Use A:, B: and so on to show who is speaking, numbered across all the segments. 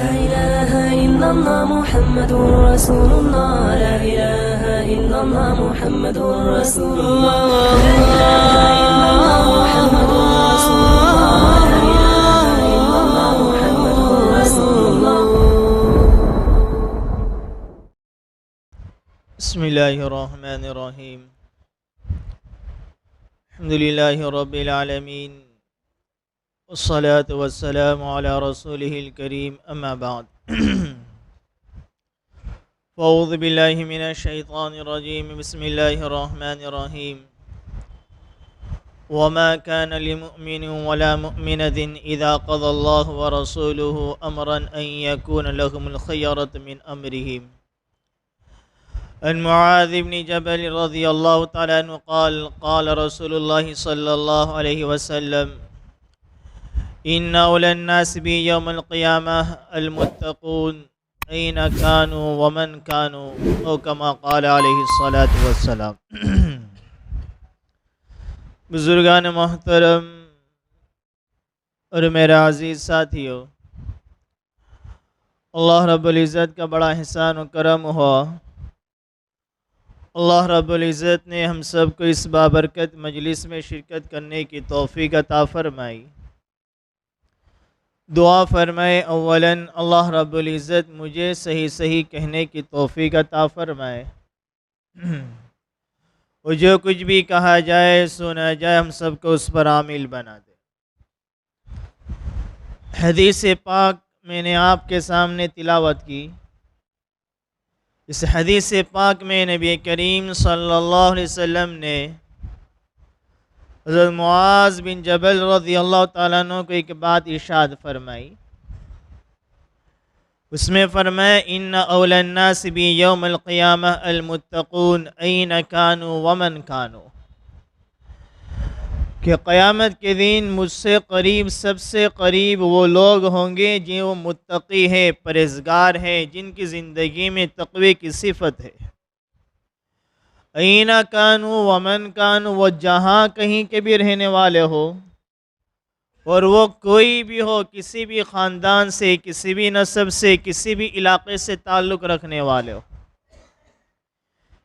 A: لا إله إلا الله محمد رسول الله. لا إله إلا الله محمد رسول الله. لا إله إلا الله محمد رسول الله. لا إله إلا الله محمد رسول الله.
B: بسم الله الرحمن الرحيم. الحمد لله رب العالمين، والصلاة والسلام على رسوله الكريم، أما بعد. فأعوذ بالله من الشيطان الرجيم. بسم الله الرحمن الرحيم. وما كان لمؤمن ولا مؤمنة إذا قضى الله ورسوله أمرا أن يكون لهم الخيرة من أمرهم. عن معاذ بن جبل رضي الله تعالى عنه قال قال رسول الله صلى الله عليه وسلم: إن أولى الناس بي يوم القيامة المتقون أين كانوا ومن كانوا، أو كما قال عليه الصلاة والسلام. بزرگان محترم اور میرے عزیز ساتھیو، اللہ رب العزت کا بڑا احسان و کرم ہوا. اللہ رب العزت نے ہم سب کو اس بابرکت مجلس میں شرکت کرنے کی توفیق عطا فرمائی. دعا فرمائے اولاً اللہ رب العزت مجھے صحیح کہنے کی توفیق عطا فرمائے، اور جو کچھ بھی کہا جائے سنا جائے ہم سب کو اس پر عامل بنا دے. حدیث پاک میں نے آپ کے سامنے تلاوت کی. اس حدیث پاک میں نبی کریم صلی اللہ علیہ وسلم نے حضرت معاذ بن جبل رضی اللہ تعالیٰ عنہ کو ایک بات ارشاد فرمائی. اس میں فرمایا: ان اولی الناس بی یوم القیامہ المتقون این کانوا ومن کانوا، کہ قیامت کے دن مجھ سے قریب، سب سے قریب وہ لوگ ہوں گے جو متقی ہے، پرہیزگار ہے، جن کی زندگی میں تقوی کی صفت ہے. این کانوا ومن کانوا، وہ جہاں کہیں کے بھی رہنے والے ہو، اور وہ کوئی بھی ہو، کسی بھی خاندان سے، کسی بھی نسب سے، کسی بھی علاقے سے تعلق رکھنے والے ہو.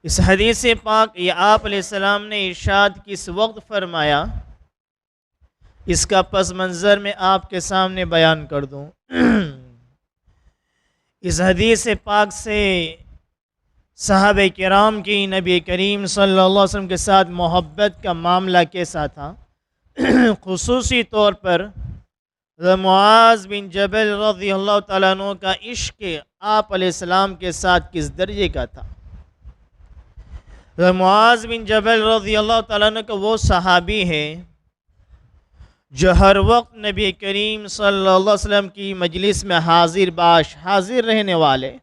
B: اس حدیث پاک یہ آپ علیہ السلام نے ارشاد کس وقت فرمایا، اس کا پس منظر میں آپ کے سامنے بیان کر دوں. اس حدیث پاک سے صحابہ کرام کی نبی کریم صلی اللہ علیہ وسلم کے ساتھ محبت کا معاملہ کیسا تھا، خصوصی طور پر معاذ بن جبل رضی اللہ تعالیٰ عنہ کا عشق آپ علیہ السلام کے ساتھ کس درجے کا تھا. معاذ بن جبل رضی اللہ تعالیٰ عنہ کا وہ صحابی ہے جو ہر وقت نبی کریم صلی اللہ علیہ وسلم کی مجلس میں حاضر باش، حاضر رہنے والے،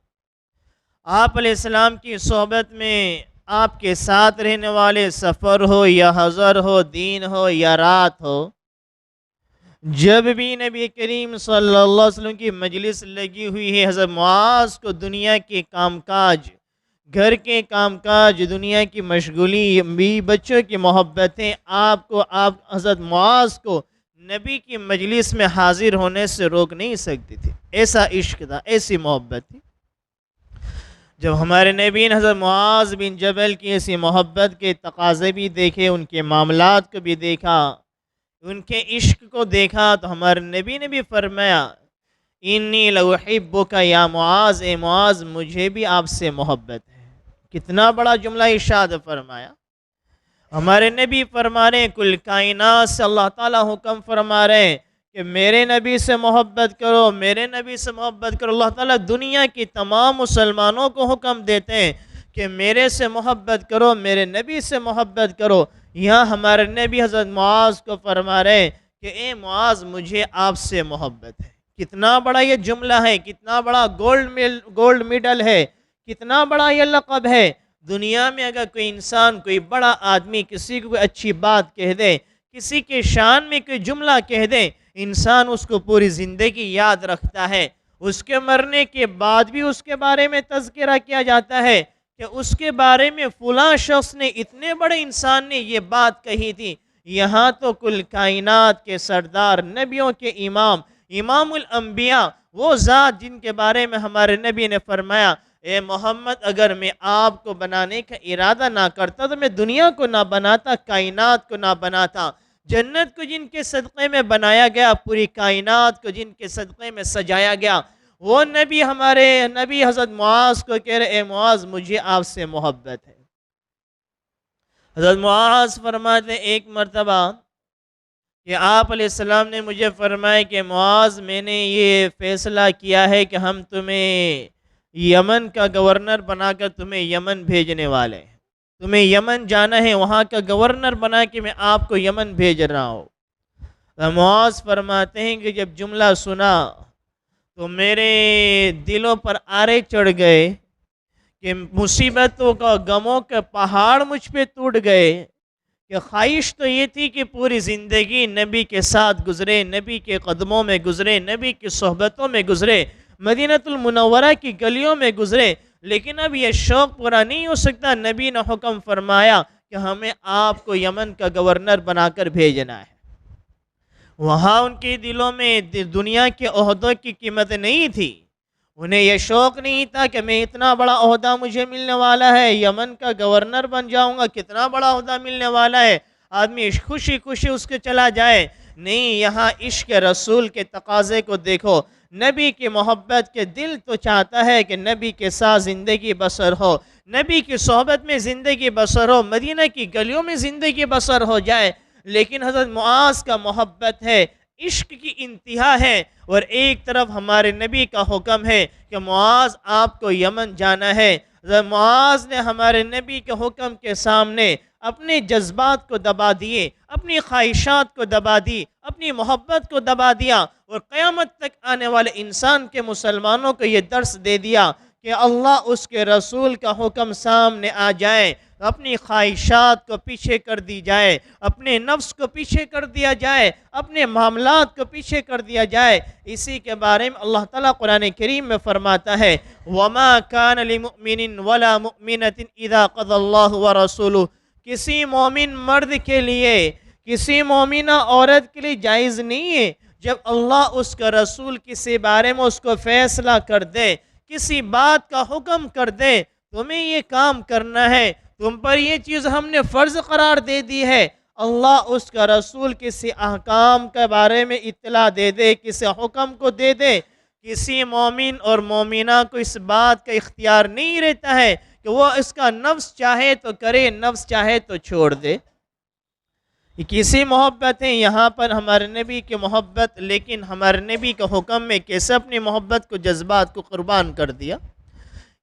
B: آپ علیہ السلام کی صحبت میں آپ کے ساتھ رہنے والے، سفر ہو یا حضر ہو، دین ہو یا رات ہو، جب بھی نبی کریم صلی اللہ علیہ وسلم کی مجلس لگی ہوئی ہے، حضرت معاذ کو دنیا کے کام کاج، گھر کے کام کاج، دنیا کی مشغولی، بیوی بچوں کی محبتیں آپ حضرت معاذ کو نبی کی مجلس میں حاضر ہونے سے روک نہیں سکتی تھی. ایسا عشق تھا، ایسی محبت تھی. جب ہمارے نبی نے حضرت معاذ بن جبل کی ایسی محبت کے تقاضے بھی دیکھے، ان کے معاملات کو بھی دیکھا، ان کے عشق کو دیکھا، تو ہمارے نبی نے بھی فرمایا: انی لأحبک یا معاذ، اے معاذ مجھے بھی آپ سے محبت ہے. کتنا بڑا جملہ ارشاد فرمایا. ہمارے نبی فرما رہے ہیں، کل کائنات سے اللہ تعالیٰ حکم فرما رہے ہیں کہ میرے نبی سے محبت کرو، میرے نبی سے محبت کرو. اللہ تعالیٰ دنیا کی تمام مسلمانوں کو حکم دیتے ہیں کہ میرے سے محبت کرو، میرے نبی سے محبت کرو. یہاں ہمارے نبی حضرت معاذ کو فرما رہے ہیں کہ اے معاذ مجھے آپ سے محبت ہے. کتنا بڑا یہ جملہ ہے، کتنا بڑا گولڈ میڈل ہے، کتنا بڑا یہ لقب ہے. دنیا میں اگر کوئی انسان، کوئی بڑا آدمی کسی کو کوئی اچھی بات کہہ دے، کسی کے شان میں کوئی جملہ کہہ دے، انسان اس کو پوری زندگی یاد رکھتا ہے. اس کے مرنے کے بعد بھی اس کے بارے میں تذکرہ کیا جاتا ہے کہ اس کے بارے میں فلاں شخص نے، اتنے بڑے انسان نے یہ بات کہی تھی. یہاں تو کل کائنات کے سردار، نبیوں کے امام، امام الانبیاء وہ ذات جن کے بارے میں ہمارے نبی نے فرمایا اے محمد اگر میں آپ کو بنانے کا ارادہ نہ کرتا تو میں دنیا کو نہ بناتا، کائنات کو نہ بناتا۔ جنت کو جن کے صدقے میں بنایا گیا، پوری کائنات کو جن کے صدقے میں سجایا گیا، وہ نبی ہمارے نبی حضرت معاذ کو کہہ رہے اے معاذ مجھے آپ سے محبت ہے۔ حضرت معاذ فرماتے ایک مرتبہ کہ آپ علیہ السلام نے مجھے فرمایا کہ معاذ میں نے یہ فیصلہ کیا ہے کہ ہم تمہیں یمن کا گورنر بنا کر تمہیں یمن بھیجنے والے ہیں، تمہیں یمن جانا ہے، وہاں کا گورنر بنا کے میں آپ کو یمن بھیج رہا ہوں۔ معاذ فرماتے ہیں کہ جب جملہ سنا تو میرے دلوں پر آرے چڑھ گئے کہ مصیبتوں کا غموں کے پہاڑ مجھ پہ ٹوٹ گئے، کہ خواہش تو یہ تھی کہ پوری زندگی نبی کے ساتھ گزرے، نبی کے قدموں میں گزرے، نبی کی صحبتوں میں گزرے، مدینہ المنورہ کی گلیوں میں گزرے، لیکن اب یہ شوق پورا نہیں ہو سکتا۔ نبی نے حکم فرمایا کہ ہمیں آپ کو یمن کا گورنر بنا کر بھیجنا ہے۔ وہاں ان کے دلوں میں دنیا کے عہدوں کی قیمت نہیں تھی، انہیں یہ شوق نہیں تھا کہ میں اتنا بڑا عہدہ مجھے ملنے والا ہے، یمن کا گورنر بن جاؤں گا، کتنا بڑا عہدہ ملنے والا ہے، آدمی خوشی خوشی اس کے چلا جائے۔ نہیں، یہاں عشق رسول کے تقاضے کو دیکھو، نبی کی محبت کے دل تو چاہتا ہے کہ نبی کے ساتھ زندگی بسر ہو، نبی کی صحبت میں زندگی بسر ہو، مدینہ کی گلیوں میں زندگی بسر ہو جائے، لیکن حضرت معاذ کا محبت ہے، عشق کی انتہا ہے، اور ایک طرف ہمارے نبی کا حکم ہے کہ معاذ آپ کو یمن جانا ہے۔ حضرت معاذ نے ہمارے نبی کے حکم کے سامنے اپنے جذبات کو دبا دیے، اپنی خواہشات کو دبا دی، اپنی محبت کو دبا دیا، اور قیامت تک آنے والے انسان کے مسلمانوں کو یہ درس دے دیا کہ اللہ اس کے رسول کا حکم سامنے آ جائے، اپنی خواہشات کو پیچھے کر دی جائے، اپنے نفس کو پیچھے کر دیا جائے، اپنے معاملات کو پیچھے کر دیا جائے۔ اسی کے بارے میں اللہ تعالیٰ قرآن کریم میں فرماتا ہے وَمَا كَانَ لِمُؤْمِنٍ وَلَا مُؤْمِنَةٍ إِذَا قَضَى اللَّهُ وَرَسُولُهُ، کسی مومن مرد کے لیے، کسی مومنہ عورت کے لیے جائز نہیں ہے جب اللہ اس کا رسول کسی بارے میں اس کو فیصلہ کر دے، کسی بات کا حکم کر دے، تمہیں یہ کام کرنا ہے، تم پر یہ چیز ہم نے فرض قرار دے دی ہے، اللہ اس کا رسول کسی احکام کے بارے میں اطلاع دے دے، کسی حکم کو دے دے، کسی مومن اور مومنہ کو اس بات کا اختیار نہیں رہتا ہے کہ وہ اس کا نفس چاہے تو کرے، نفس چاہے تو چھوڑ دے۔ یہ کسی محبت ہے یہاں پر ہمارے نبی کی محبت، لیکن ہمارے نبی کے حکم میں کیسے اپنی محبت کو، جذبات کو قربان کر دیا۔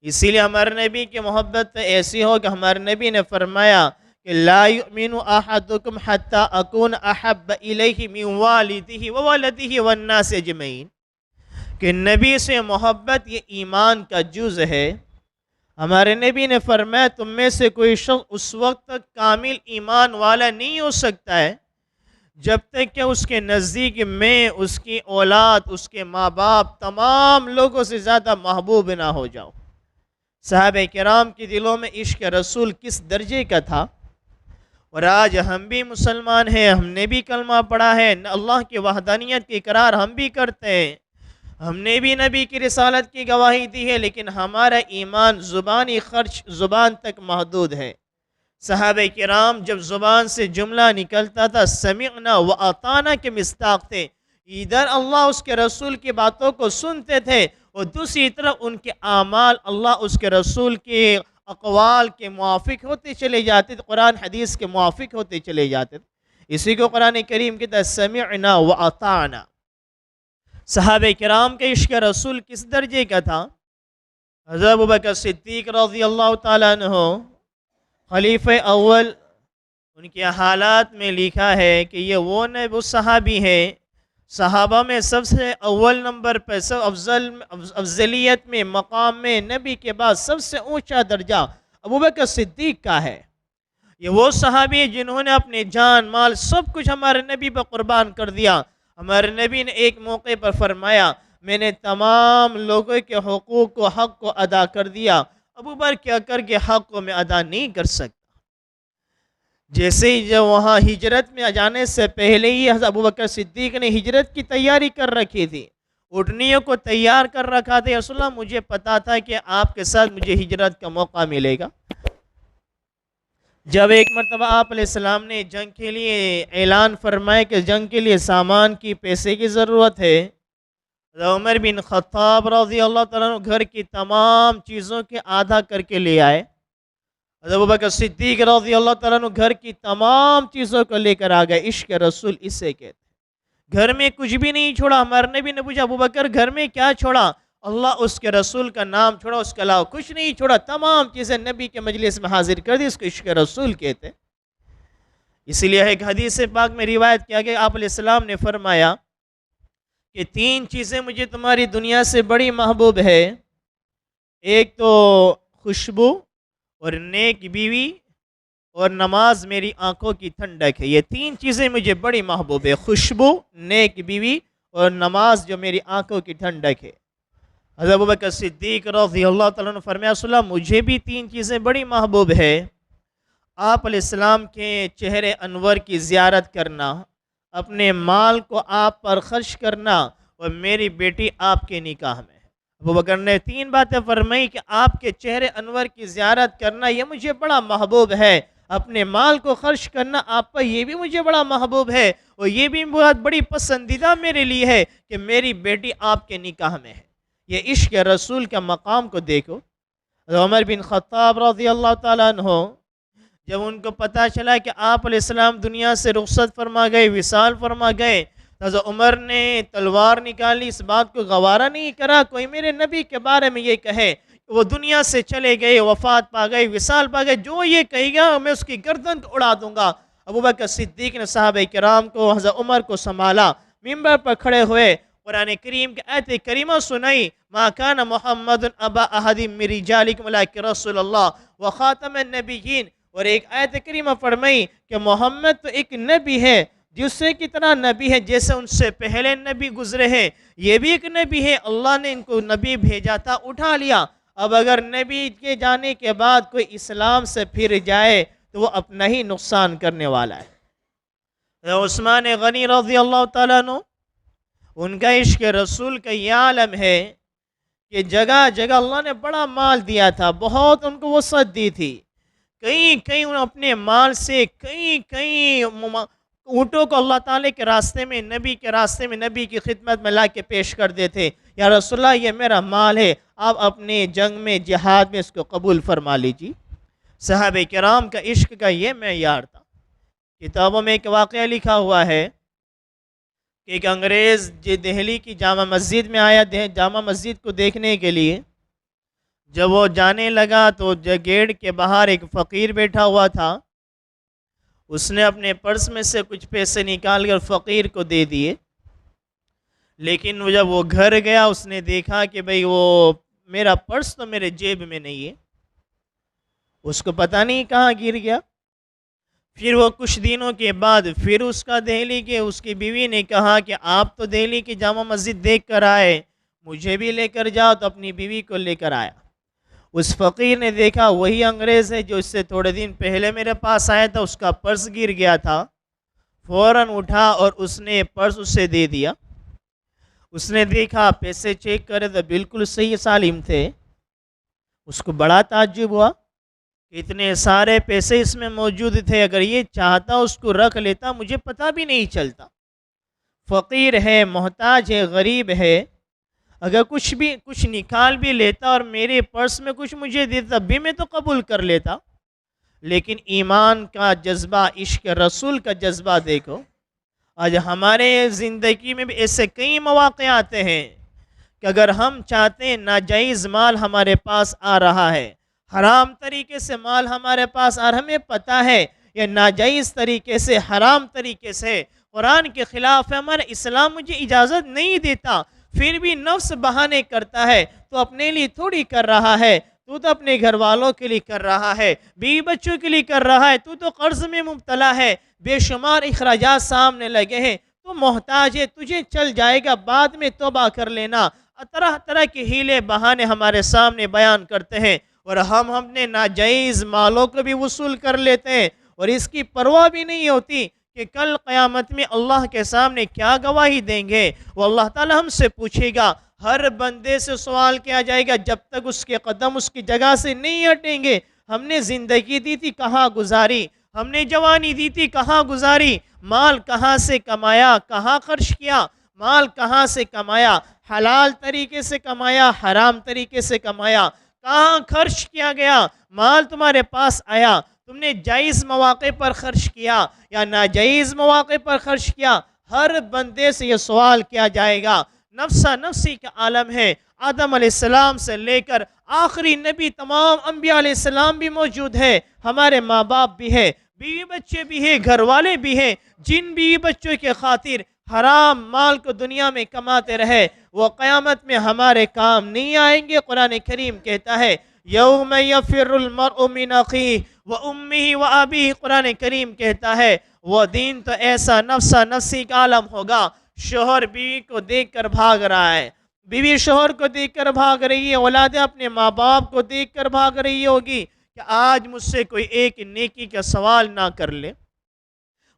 B: اسی لیے ہمارے نبی کی محبت ایسی ہو کہ ہمارے نبی نے فرمایا کہ لا یؤمن احدکم حتی اکون احب الیہ من والدہ وولدہ والناس اجمعین، کہ نبی سے محبت یہ ایمان کا جز ہے۔ ہمارے نبی نے فرمایا تم میں سے کوئی شخص اس وقت تک کامل ایمان والا نہیں ہو سکتا ہے جب تک کہ اس کے نزدیک میں اس کی اولاد، اس کے ماں باپ، تمام لوگوں سے زیادہ محبوب نہ ہو جاؤ۔ صحابہ کرام کے دلوں میں عشق رسول کس درجے کا تھا، اور آج ہم بھی مسلمان ہیں، ہم نے بھی کلمہ پڑھا ہے، اللہ کی وحدانیت کی اقرار ہم بھی کرتے ہیں، ہم نے بھی نبی کی رسالت کی گواہی دی ہے، لیکن ہمارا ایمان زبانی خرچ، زبان تک محدود ہے۔ صحابہ کرام جب زبان سے جملہ نکلتا تھا سمعنا و اطعنا کے مصداق تھے، ادھر اللہ اس کے رسول کی باتوں کو سنتے تھے، اور دوسری طرف ان کے اعمال اللہ اس کے رسول کے اقوال کے موافق ہوتے چلے جاتے تھے، قرآن حدیث کے موافق ہوتے چلے جاتے تھے۔ اسی کو قرآن کریم کہتا ہے سمعنا و اطعنا۔ صحابہ کرام کے عشق رسول کس درجے کا تھا؟ حضرت ابوبکر صدیق رضی اللہ تعالیٰ عنہ خلیفہ اول، ان کے حالات میں لکھا ہے کہ یہ وہ صحابی ہیں، صحابہ میں سب سے اول نمبر پہ، سب افضلیت میں، مقام میں، نبی کے بعد سب سے اونچا درجہ ابوبکر صدیق کا ہے۔ یہ وہ صحابی جنہوں نے اپنے جان مال سب کچھ ہمارے نبی پر قربان کر دیا۔ ہمارے نبی نے ایک موقع پر فرمایا میں نے تمام لوگوں کے حقوق کو، حق کو ادا کر دیا، ابوبکر کیا کر کے حق کو میں ادا نہیں کر سکتا۔ جیسے ہی جب وہاں ہجرت میں جانے سے پہلے ہی حضرت ابوبکر صدیق نے ہجرت کی تیاری کر رکھی تھی، اٹھنیوں کو تیار کر رکھا تھا، یا رسول اللہ مجھے پتا تھا کہ آپ کے ساتھ مجھے ہجرت کا موقع ملے گا۔ جب ایک مرتبہ آپ علیہ السلام نے جنگ کے لیے اعلان فرمایا کہ جنگ کے لیے سامان کی، پیسے کی ضرورت ہے، عمر بن خطاب رضی اللہ تعالیٰ عنہ گھر کی تمام چیزوں کے آدھا کر کے لے آئے۔ ابوبکر صدیق رضی اللہ تعالیٰ عنہ گھر کی تمام چیزوں کو لے کر آ گئے۔ عشق رسول اسے کہتے ہیں۔ گھر میں کچھ بھی نہیں چھوڑا۔ ہمارے نبی نے پوچھا ابوبکر گھر میں کیا چھوڑا؟ اللہ اس کے رسول کا نام چھوڑا، اس کے علاوہ کچھ نہیں چھوڑا، تمام چیزیں نبی کے مجلس میں حاضر کر دی۔ اس کو عشق رسول کہتے ہیں۔ اسی لیے ایک حدیث پاک میں روایت کیا کہ آپ علیہ السلام نے فرمایا کہ 3 چیزیں مجھے تمہاری دنیا سے بڑی محبوب ہے، ایک تو خوشبو اور نیک بیوی اور نماز میری آنکھوں کی ٹھنڈک ہے۔ یہ 3 چیزیں مجھے بڑی محبوب ہے، خوشبو، نیک بیوی اور نماز جو میری آنکھوں کی ٹھنڈک ہے۔ حضرت ابوبکر صدیق رضی اللہ تعالیٰ عنہ فرمایا رسول اللہ مجھے بھی 3 چیزیں بڑی محبوب ہے، آپ علیہ السلام کے چہرے انور کی زیارت کرنا، اپنے مال کو آپ پر خرچ کرنا، اور میری بیٹی آپ کے نکاح میں۔ ابوبکر نے 3 باتیں فرمائی کہ آپ کے چہرے انور کی زیارت کرنا یہ مجھے بڑا محبوب ہے، اپنے مال کو خرچ کرنا آپ پر یہ بھی مجھے بڑا محبوب ہے، اور یہ بھی بہت بڑی پسندیدہ میرے لیے ہے کہ میری بیٹی آپ کے نکاح میں ہے۔ یہ عشق رسول کا مقام کو دیکھو۔ عمر بن خطاب رضی اللہ تعالیٰ عنہ جب ان کو پتہ چلا کہ آپ علیہ السلام دنیا سے رخصت فرما گئے، وصال فرما گئے، حضرت عمر نے تلوار نکالی، اس بات کو گوارا نہیں کرا کوئی میرے نبی کے بارے میں یہ کہے کہ وہ دنیا سے چلے گئے، وفات پا گئے، وصال پا گئے، جو یہ کہے گا میں اس کی گردن کو اڑا دوں گا۔ ابوبکر صدیق نے صحابہ کرام کو، حضرت عمر کو سنبھالا، ممبر پر کھڑے ہوئے، قرآن کریم کی آیت کریمہ سنائی، ما کان محمد ابا احد من رجالکم ولکن رسول اللہ وخاتم النبیین، اور ایک آیت کریمہ فرمائی کہ محمد تو ایک نبی ہے، دوسرے کی طرح نبی ہے، جیسے ان سے پہلے نبی گزرے ہیں، یہ بھی ایک نبی ہے، اللہ نے ان کو نبی بھیجا تھا، اٹھا لیا۔ اب اگر نبی کے جانے کے بعد کوئی اسلام سے پھر جائے تو وہ اپنا ہی نقصان کرنے والا ہے۔ عثمان غنی رضی اللہ تعالیٰ عنہ ان کا عشق رسول کا یہ عالم ہے کہ جگہ جگہ اللہ نے بڑا مال دیا تھا، بہت ان کو وسعت دی تھی، کئی انہوں اپنے مال سے کئی اونٹوں کو اللہ تعالیٰ کے راستے میں، نبی کے راستے میں، نبی کی خدمت میں لا کے پیش کر دیتے، یا رسول اللہ یہ میرا مال ہے، آپ اپنے جنگ میں، جہاد میں اس کو قبول فرما لیجیے۔ صحابہ کرام کا عشق کا یہ معیار تھا۔ کتابوں میں ایک واقعہ لکھا ہوا ہے کہ ایک انگریز دہلی کی جامع مسجد میں آیا، جامع مسجد کو دیکھنے کے لیے۔ جب وہ جانے لگا تو گیٹ کے باہر ایک فقیر بیٹھا ہوا تھا، اس نے اپنے پرس میں سے کچھ پیسے نکال کر فقیر کو دے دیے، لیکن جب وہ گھر گیا اس نے دیکھا کہ بھئی وہ میرا پرس تو میرے جیب میں نہیں ہے، اس کو پتہ نہیں کہاں گر گیا۔ پھر وہ کچھ دنوں کے بعد پھر اس کا دہلی کے اس کی بیوی نے کہا کہ آپ تو دہلی کی جامع مسجد دیکھ کر آئے، مجھے بھی لے کر جاؤ، تو اپنی بیوی کو لے کر آیا۔ اس فقیر نے دیکھا وہی انگریز ہے جو اس سے تھوڑے دن پہلے میرے پاس آیا تھا، اس کا پرس گر گیا تھا، فوراً اٹھا اور اس نے پرس اسے دے دیا۔ اس نے دیکھا پیسے چیک کرے تو بالکل صحیح سالم تھے، اس کو بڑا تعجب ہوا کہ اتنے سارے پیسے اس میں موجود تھے، اگر یہ چاہتا اس کو رکھ لیتا مجھے پتہ بھی نہیں چلتا۔ فقیر ہے، محتاج ہے، غریب ہے، اگر کچھ نکال بھی لیتا اور میرے پرس میں کچھ مجھے دیتا بھی میں تو قبول کر لیتا، لیکن ایمان کا جذبہ، عشق رسول کا جذبہ دیکھو۔ آج ہمارے زندگی میں بھی ایسے کئی مواقع آتے ہیں کہ اگر ہم چاہتے ہیں، ناجائز مال ہمارے پاس آ رہا ہے، حرام طریقے سے مال ہمارے پاس آ رہا ہے، ہمیں پتہ ہے یہ ناجائز طریقے سے، حرام طریقے سے، قرآن کے خلاف ہے، ہمارا اسلام مجھے اجازت نہیں دیتا، پھر بھی نفس بہانے کرتا ہے، تو اپنے لیے تھوڑی کر رہا ہے، تو اپنے گھر والوں کے لیے کر رہا ہے، بیوی بچوں کے لیے کر رہا ہے، تو قرض میں مبتلا ہے، بے شمار اخراجات سامنے لگے ہیں، تو محتاج ہے، تجھے چل جائے گا، بعد میں توبہ کر لینا۔ طرح طرح کے ہیلے بہانے ہمارے سامنے بیان کرتے ہیں، اور ہم اپنے ناجائز مالوں کو بھی وصول کر لیتے ہیں، اور اس کی پرواہ بھی نہیں ہوتی کہ کہ کل قیامت میں اللہ کے سامنے کیا گواہی دیں گے؟ وہ اللہ تعالی ہم سے پوچھے گا، ہر بندے سے سوال کیا جائے گا جب تک اس کے قدم اس کی جگہ سے نہیں ہٹیں گے۔ ہم نے زندگی دی تھی کہاں گزاری، ہم نے جوانی دی تھی کہاں گزاری، مال کہاں سے کمایا، کہاں خرچ کیا، مال کہاں سے کمایا، حلال طریقے سے کمایا، حرام طریقے سے کمایا، کہاں خرچ کیا گیا، مال تمہارے پاس آیا، تم نے جائز مواقع پر خرچ کیا یا ناجائز مواقع پر خرچ کیا؟ ہر بندے سے یہ سوال کیا جائے گا۔ نفسا نفسی کا عالم ہے، آدم علیہ السلام سے لے کر آخری نبی تمام انبیاء علیہ السلام بھی موجود ہے، ہمارے ماں باپ بھی ہے، بیوی بچے بھی ہیں، گھر والے بھی ہیں، جن بیوی بچوں کے خاطر حرام مال کو دنیا میں کماتے رہے وہ قیامت میں ہمارے کام نہیں آئیں گے۔ قرآن کریم کہتا ہے یوم یفر المرء من اخیہ وامہ وابیہ، قرآن کریم کہتا ہے وہ دین تو ایسا نفسا نفسی کا عالم ہوگا، شوہر بیوی کو دیکھ کر بھاگ رہا ہے، بیوی شوہر کو دیکھ کر بھاگ رہی ہے، اولادیں اپنے ماں باپ کو دیکھ کر بھاگ رہی ہوگی کہ آج مجھ سے کوئی ایک نیکی کا سوال نہ کر لے۔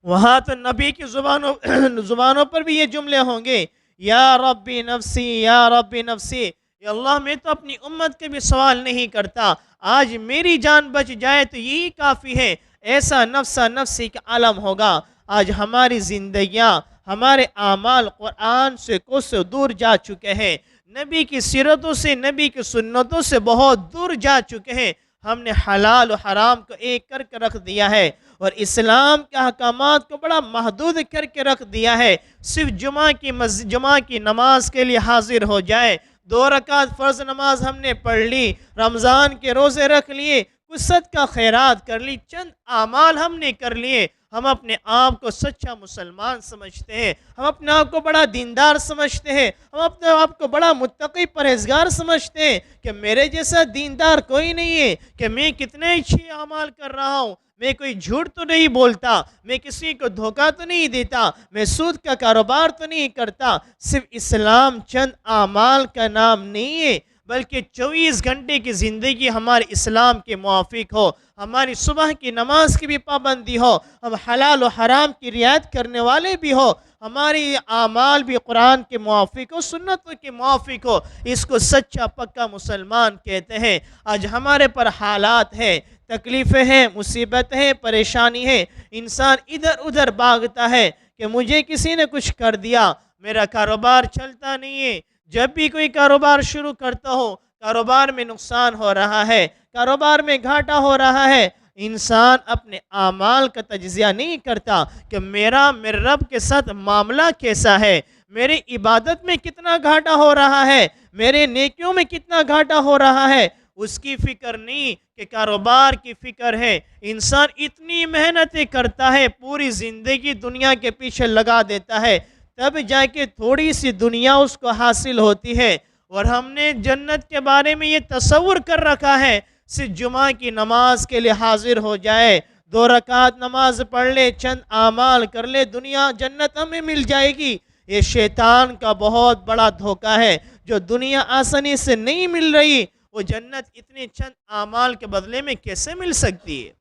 B: وہاں تو نبی کی زبانوں پر بھی یہ جملے ہوں گے، یا ربی نفسی یا ربی نفسی، یا اللہ میں تو اپنی امت کے بھی سوال نہیں کرتا، آج میری جان بچ جائے تو یہی کافی ہے۔ ایسا نفسا نفسی کا عالم ہوگا۔ آج ہماری زندگیاں، ہمارے اعمال قرآن سے کوسوں دور جا چکے ہیں، نبی کی سیرتوں سے، نبی کی سنتوں سے بہت دور جا چکے ہیں۔ ہم نے حلال و حرام کو ایک کر کے رکھ دیا ہے اور اسلام کے احکامات کو بڑا محدود کر کے رکھ دیا ہے۔ صرف جمعہ کی نماز کے لیے حاضر ہو جائے، 2 رکعت فرض نماز ہم نے پڑھ لی، رمضان کے روزے رکھ لیے، کچھ صدقہ خیرات کر لی، چند اعمال ہم نے کر لیے، ہم اپنے آپ کو سچا مسلمان سمجھتے ہیں، ہم اپنے آپ کو بڑا دیندار سمجھتے ہیں، ہم اپنے آپ کو بڑا متقی پرہیزگار سمجھتے ہیں کہ میرے جیسا دیندار کوئی نہیں ہے، کہ میں کتنے اچھے اعمال کر رہا ہوں، میں کوئی جھوٹ تو نہیں بولتا، میں کسی کو دھوکہ تو نہیں دیتا، میں سود کا کاروبار تو نہیں کرتا۔ صرف اسلام چند اعمال کا نام نہیں ہے، بلکہ 24 گھنٹے کی زندگی ہمارے اسلام کے موافق ہو، ہماری صبح کی نماز کی بھی پابندی ہو، ہم حلال و حرام کی رعایت کرنے والے بھی ہو، ہماری اعمال بھی قرآن کے موافق ہو، سنتوں کے موافق ہو، اس کو سچا پکا مسلمان کہتے ہیں۔ آج ہمارے پر حالات ہیں، تکلیفیں ہیں، مصیبتیں ہیں، پریشانی ہے، انسان ادھر ادھر بھاگتا ہے کہ مجھے کسی نے کچھ کر دیا، میرا کاروبار چلتا نہیں ہے، جب بھی کوئی کاروبار شروع کرتا ہو کاروبار میں نقصان ہو رہا ہے، کاروبار میں گھاٹا ہو رہا ہے۔ انسان اپنے اعمال کا تجزیہ نہیں کرتا کہ میرا میرے رب کے ساتھ معاملہ کیسا ہے، میری عبادت میں کتنا گھاٹا ہو رہا ہے، میرے نیکیوں میں کتنا گھاٹا ہو رہا ہے، اس کی فکر نہیں کہ کاروبار کی فکر ہے۔ انسان اتنی محنتیں کرتا ہے، پوری زندگی دنیا کے پیچھے لگا دیتا ہے، تب جا کے تھوڑی سی دنیا اس کو حاصل ہوتی ہے، اور ہم نے جنت کے بارے میں یہ تصور کر رکھا ہے صرف جمعہ کی نماز کے لیے حاضر ہو جائے، 2 رکعت نماز پڑھ لے، چند اعمال کر لے، دنیا جنت ہمیں مل جائے گی۔ یہ شیطان کا بہت بڑا دھوکہ ہے، جو دنیا آسانی سے نہیں مل رہی وہ جنت اتنے چند اعمال کے بدلے میں کیسے مل سکتی ہے؟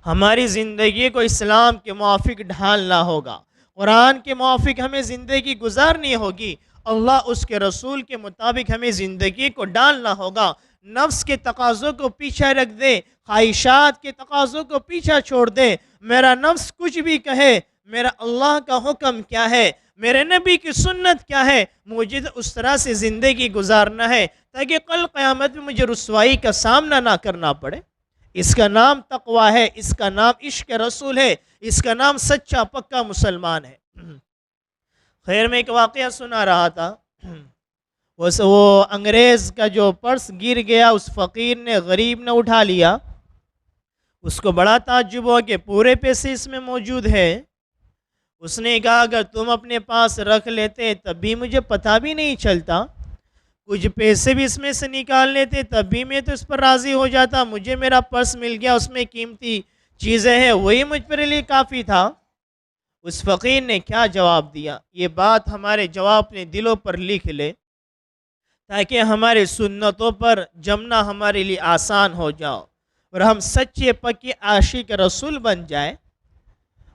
B: ہماری زندگی کو اسلام کے موافق ڈھالنا ہوگا، قرآن کے موافق ہمیں زندگی گزارنی ہوگی، اللہ اس کے رسول کے مطابق ہمیں زندگی کو ڈالنا ہوگا۔ نفس کے تقاضوں کو پیچھے رکھ دے، خواہشات کے تقاضوں کو پیچھے چھوڑ دے، میرا نفس کچھ بھی کہے، میرا اللہ کا حکم کیا ہے، میرے نبی کی سنت کیا ہے، مجھے اس طرح سے زندگی گزارنا ہے تاکہ کل قیامت میں مجھے رسوائی کا سامنا نہ کرنا پڑے۔ اس کا نام تقوی ہے، اس کا نام عشق رسول ہے، اس کا نام سچا پکا مسلمان ہے۔ خیر میں ایک واقعہ سنا رہا تھا، وہ انگریز کا جو پرس گر گیا، اس فقیر نے، غریب نے اٹھا لیا، اس کو بڑا تعجب ہوا کہ پورے پیسے اس میں موجود ہے۔ اس نے کہا اگر تم اپنے پاس رکھ لیتے تب بھی مجھے پتہ بھی نہیں چلتا، کچھ پیسے بھی اس میں سے نکال لیتے تب بھی میں تو اس پر راضی ہو جاتا، مجھے میرا پرس مل گیا، اس میں قیمتی چیزیں ہیں، وہی مجھ پر لیے کافی تھا۔ اس فقیر نے کیا جواب دیا؟ یہ بات ہمارے جواب اپنے دلوں پر لکھ لے تاکہ ہمارے سنتوں پر جمنا ہمارے لیے آسان ہو جاؤ اور ہم سچے پکے عاشق رسول بن جائے۔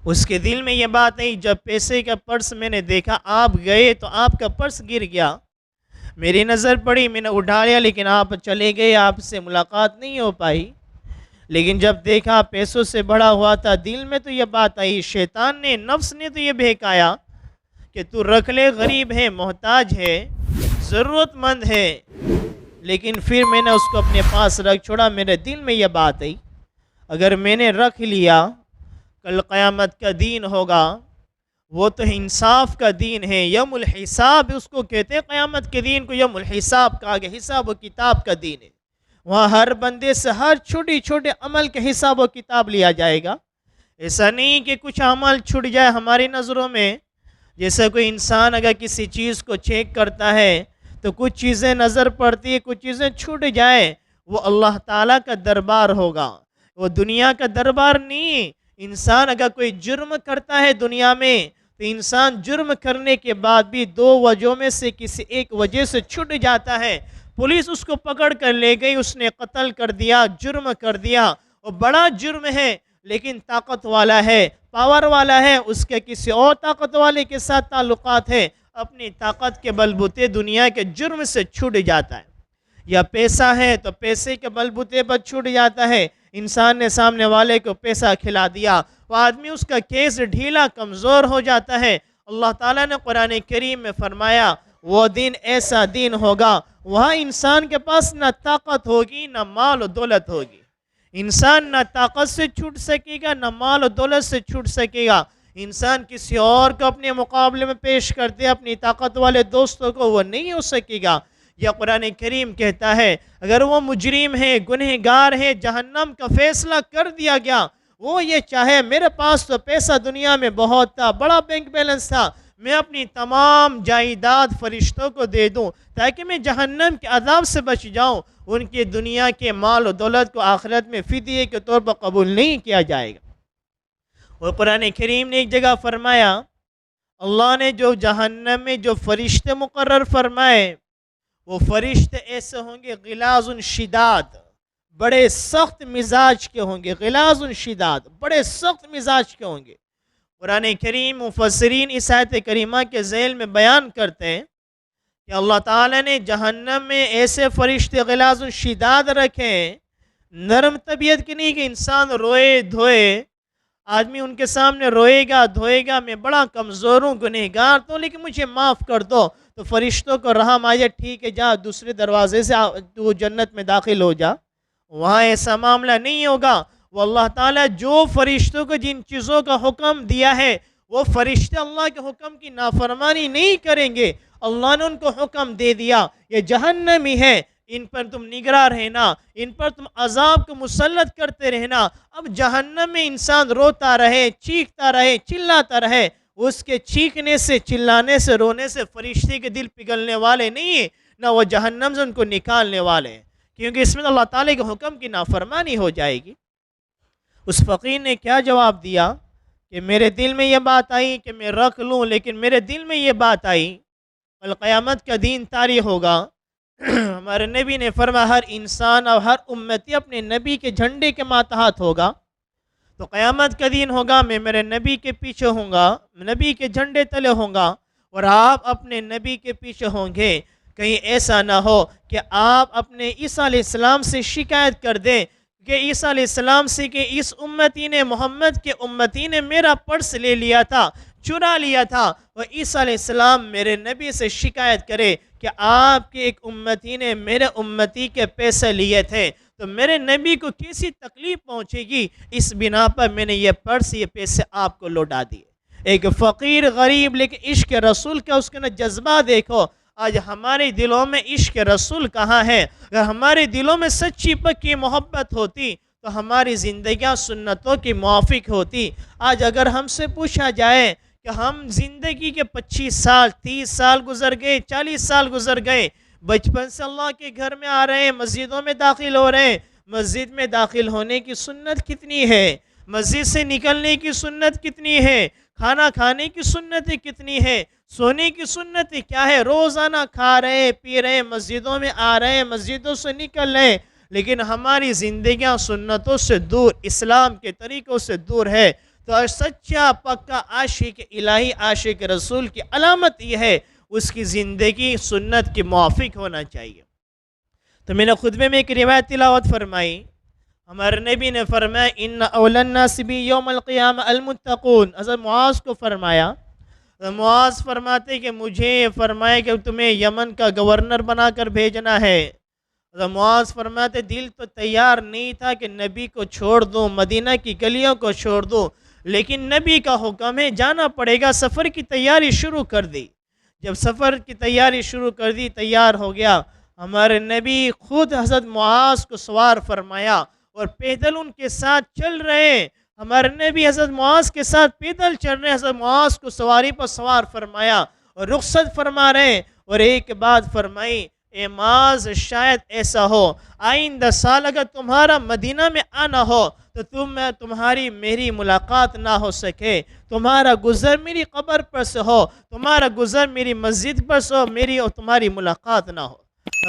B: اس کے دل میں یہ بات نہیں، جب پیسے کا پرس میں نے دیکھا، آپ گئے تو آپ کا پرس گر گیا، میری نظر پڑی، میں نے اٹھا لیا، لیکن آپ چلے گئے، آپ سے ملاقات نہیں ہو پائی۔ لیکن جب دیکھا پیسوں سے بڑا ہوا تھا، دل میں تو یہ بات آئی، شیطان نے، نفس نے تو یہ بہکایا کہ تو رکھ لے، غریب ہے، محتاج ہے، ضرورت مند ہے، لیکن پھر میں نے اس کو اپنے پاس رکھ چھوڑا۔ میرے دل میں یہ بات آئی، اگر میں نے رکھ لیا، کل قیامت کا دین ہوگا، وہ تو انصاف کا دین ہے، یوم الحساب اس کو کہتے ہیں، قیامت کے دین کو یوم الحساب کہا گیا، حساب و کتاب کا دین ہے۔ وہاں ہر بندے سے ہر چھوٹی چھوٹے عمل کے حساب و کتاب لیا جائے گا۔ ایسا نہیں کہ کچھ عمل چھٹ جائے ہماری نظروں میں، جیسے کوئی انسان اگر کسی چیز کو چیک کرتا ہے تو کچھ چیزیں نظر پڑتی ہے، کچھ چیزیں چھوٹ جائیں، وہ اللہ تعالیٰ کا دربار ہوگا، وہ دنیا کا دربار نہیں۔ انسان اگر کوئی جرم کرتا ہے دنیا میں، تو انسان جرم کرنے کے بعد بھی دو وجہوں میں سے کسی ایک وجہ سے چھٹ جاتا ہے، پولیس اس کو پکڑ کر لے گئی، اس نے قتل کر دیا، جرم کر دیا، وہ بڑا جرم ہے، لیکن طاقت والا ہے، پاور والا ہے، اس کے کسی اور طاقت والے کے ساتھ تعلقات ہے، اپنی طاقت کے بلبوتے دنیا کے جرم سے چھوٹ جاتا ہے۔ یا پیسہ ہے تو پیسے کے بلبوتے پر چھوٹ جاتا ہے، انسان نے سامنے والے کو پیسہ کھلا دیا، وہ آدمی اس کا کیس ڈھیلا کمزور ہو جاتا ہے۔ اللہ تعالیٰ نے قرآن کریم میں فرمایا، وہ دن ایسا دن ہوگا، وہاں انسان کے پاس نہ طاقت ہوگی، نہ مال و دولت ہوگی۔ انسان نہ طاقت سے چھوٹ سکے گا، نہ مال و دولت سے چھوٹ سکے گا۔ انسان کسی اور کو اپنے مقابلے میں پیش کرتے، اپنی طاقت والے دوستوں کو، وہ نہیں ہو سکے گا۔ یا قرآن کریم کہتا ہے، اگر وہ مجرم ہے، گنہگار ہے، جہنم کا فیصلہ کر دیا گیا، وہ یہ چاہے میرے پاس تو پیسہ دنیا میں بہت تھا، بڑا بینک بیلنس تھا، میں اپنی تمام جائیداد فرشتوں کو دے دوں تاکہ میں جہنم کے عذاب سے بچ جاؤں، ان کی دنیا کے مال و دولت کو آخرت میں فدیے کے طور پر قبول نہیں کیا جائے گا۔ اور قرآن کریم نے ایک جگہ فرمایا، اللہ نے جو جہنم میں جو فرشتے مقرر فرمائے، وہ فرشتے ایسے ہوں گے، غلاظ شداد، بڑے سخت مزاج کے ہوں گے، غلاظ شداد، بڑے سخت مزاج کے ہوں گے۔ قرآن کریم مفسرین اس آیت کریمہ کے ذیل میں بیان کرتے ہیں کہ اللہ تعالیٰ نے جہنم میں ایسے فرشتے غلاظ شداد رکھے ہیں، نرم طبیعت کے نہیں، کہ انسان روئے دھوئے، آدمی ان کے سامنے روئے گا دھوئے گا، میں بڑا کمزور ہوں، گنہگار تو، لیکن مجھے معاف کر دو، تو فرشتوں کو رحم آ جائے، ٹھیک ہے، جا دوسرے دروازے سے تو جنت میں داخل ہو جا۔ وہاں ایسا معاملہ نہیں ہوگا۔ وہ اللہ تعالیٰ جو فرشتوں کو جن چیزوں کا حکم دیا ہے، وہ فرشتے اللہ کے حکم کی نافرمانی نہیں کریں گے۔ اللہ نے ان کو حکم دے دیا، یہ جہنمی ہے، ان پر تم نگراں رہنا، ان پر تم عذاب کو مسلط کرتے رہنا۔ اب جہنم میں انسان روتا رہے، چیختا رہے، چلاتا رہے، اس کے چیخنے سے، چلانے سے، رونے سے فرشتے کے دل پگھلنے والے نہیں ہیں، نہ وہ جہنم سے ان کو نکالنے والے ہیں، کیونکہ اس میں اللہ تعالیٰ کے حکم کی نافرمانی ہو جائے گی۔ اس فقیر نے کیا جواب دیا کہ میرے دل میں یہ بات آئی کہ میں رکھ لوں، لیکن میرے دل میں یہ بات آئی، قیامت کا دین طاری ہوگا، ہمارے نبی نے فرمایا ہر انسان اور ہر امتی اپنے نبی کے جھنڈے کے ماتحت ہوگا، تو قیامت کا دین ہوگا، میں میرے نبی کے پیچھے ہوں گا، نبی کے جھنڈے تلے ہوں گا، اور آپ اپنے نبی کے پیچھے ہوں گے۔ کہیں ایسا نہ ہو کہ آپ اپنے عیسیٰ علیہ السلام سے شکایت کر دیں کہ عیسیٰ علیہ السلام سے کہ اس امتی نے، محمد کے امتی نے میرا پرس لے لیا تھا، چرا لیا تھا، اور عیسیٰ علیہ السلام میرے نبی سے شکایت کرے کہ آپ کے ایک امتی نے میرے امتی کے پیسے لیے تھے، تو میرے نبی کو کیسی تکلیف پہنچے گی، اس بنا پر میں نے یہ پرس، یہ پیسے آپ کو لوٹا دیے۔ ایک فقیر غریب لیکن عشق رسول کا اس کا جذبہ دیکھو۔ آج ہمارے دلوں میں عشق رسول کہاں ہے؟ اگر ہمارے دلوں میں سچی پکی محبت ہوتی تو ہماری زندگیاں سنتوں کی موافق ہوتی۔ آج اگر ہم سے پوچھا جائے کہ ہم زندگی کے 25 سال 30 سال گزر گئے، 40 سال گزر گئے، بچپن سے اللہ کے گھر میں آ رہے ہیں، مسجدوں میں داخل ہو رہے ہیں، مسجد میں داخل ہونے کی سنت کتنی ہے؟ مسجد سے نکلنے کی سنت کتنی ہے؟ کھانا کھانے کی سنتیں کتنی ہے؟ سونے کی سنتیں کیا ہے؟ روزانہ کھا رہے، پی رہے، مسجدوں میں آ رہے، مسجدوں سے نکل رہے، لیکن ہماری زندگیاں سنتوں سے دور، اسلام کے طریقوں سے دور ہے۔ تو سچا پکا عاشق الہی، عاشق رسول کی علامت یہ ہے اس کی زندگی سنت کے موافق ہونا چاہیے۔ تو میں نے خطبے میں ایک روایت تلاوت فرمائی، ہمارے نبی نے فرمایا ان اول الناس بی یوم القیامہ المتقون۔ حضرت معاذ کو فرمایا، معاذ فرماتے کہ مجھے فرمایا کہ تمہیں یمن کا گورنر بنا کر بھیجنا ہے۔ حضرت معاذ فرماتے دل تو تیار نہیں تھا کہ نبی کو چھوڑ دوں، مدینہ کی گلیوں کو چھوڑ دوں، لیکن نبی کا حکم ہے جانا پڑے گا۔ سفر کی تیاری شروع کر دی۔ جب سفر کی تیاری شروع کر دی، تیار ہو گیا، ہمارے نبی خود حضرت معاذ کو سوار فرمایا اور پیدل ان کے ساتھ چل رہے ہیں۔ ہمارے نبی حضرت معاذ کے ساتھ پیدل چل رہے ہیں، حضرت معاذ کو سواری پر سوار فرمایا اور رخصت فرما رہے ہیں، اور ایک بات فرمائی، اے معاذ شاید ایسا ہو آئندہ سال اگر تمہارا مدینہ میں آنا ہو تو تمہاری میری ملاقات نہ ہو سکے، تمہارا گزر میری قبر پر سے ہو، تمہارا گزر میری مسجد پر سے ہو، میری اور تمہاری ملاقات نہ ہو۔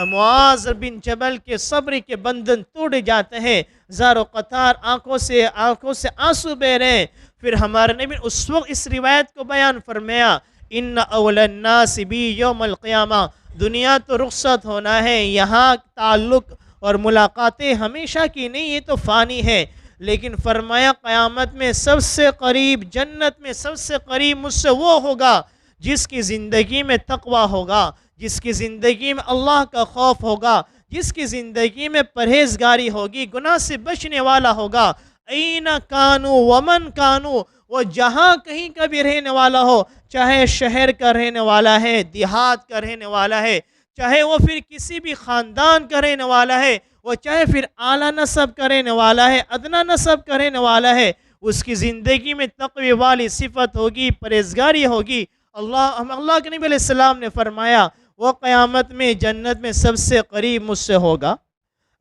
B: معاذ بن جبل کے صبر کے بندھن ٹوٹ جاتے ہیں، زار و قطار آنکھوں سے آنسو بہ رہے ہیں۔ پھر ہمارے نبی اس وقت اس روایت کو بیان فرمایا ان اول الناس بی یوم القیامہ، دنیا تو رخصت ہونا ہے، یہاں تعلق اور ملاقاتیں ہمیشہ کی نہیں، یہ تو فانی ہے، لیکن فرمایا قیامت میں سب سے قریب، جنت میں سب سے قریب مجھ سے وہ ہوگا جس کی زندگی میں تقوی ہوگا، جس کی زندگی میں اللہ کا خوف ہوگا، جس کی زندگی میں پرہیزگاری ہوگی، گناہ سے بچنے والا ہوگا۔ این کانو ومن کانو، وہ جہاں کہیں کا بھی رہنے والا ہو، چاہے شہر کا رہنے والا ہے، دیہات کا رہنے والا ہے، چاہے وہ پھر کسی بھی خاندان کا رہنے والا ہے، وہ چاہے پھر اعلیٰ نسب کا رہنے والا ہے، ادنا نسب کا رہنے والا ہے، اس کی زندگی میں تقوی والی صفت ہوگی، پرہیزگاری ہوگی۔ اللہ کے نبی علیہ السلام نے فرمایا وہ قیامت میں جنت میں سب سے قریب مجھ سے ہوگا۔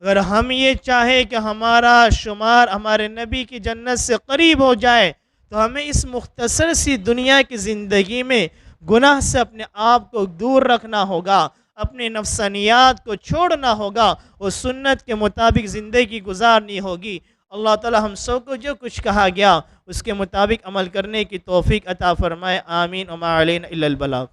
B: اگر ہم یہ چاہیں کہ ہمارا شمار ہمارے نبی کی جنت سے قریب ہو جائے تو ہمیں اس مختصر سی دنیا کی زندگی میں گناہ سے اپنے آپ کو دور رکھنا ہوگا، اپنے نفسانیات کو چھوڑنا ہوگا اور سنت کے مطابق زندگی گزارنی ہوگی۔ اللہ تعالی ہم سب کو جو کچھ کہا گیا اس کے مطابق عمل کرنے کی توفیق عطا فرمائے، آمین، وما علینا الا البلاغ۔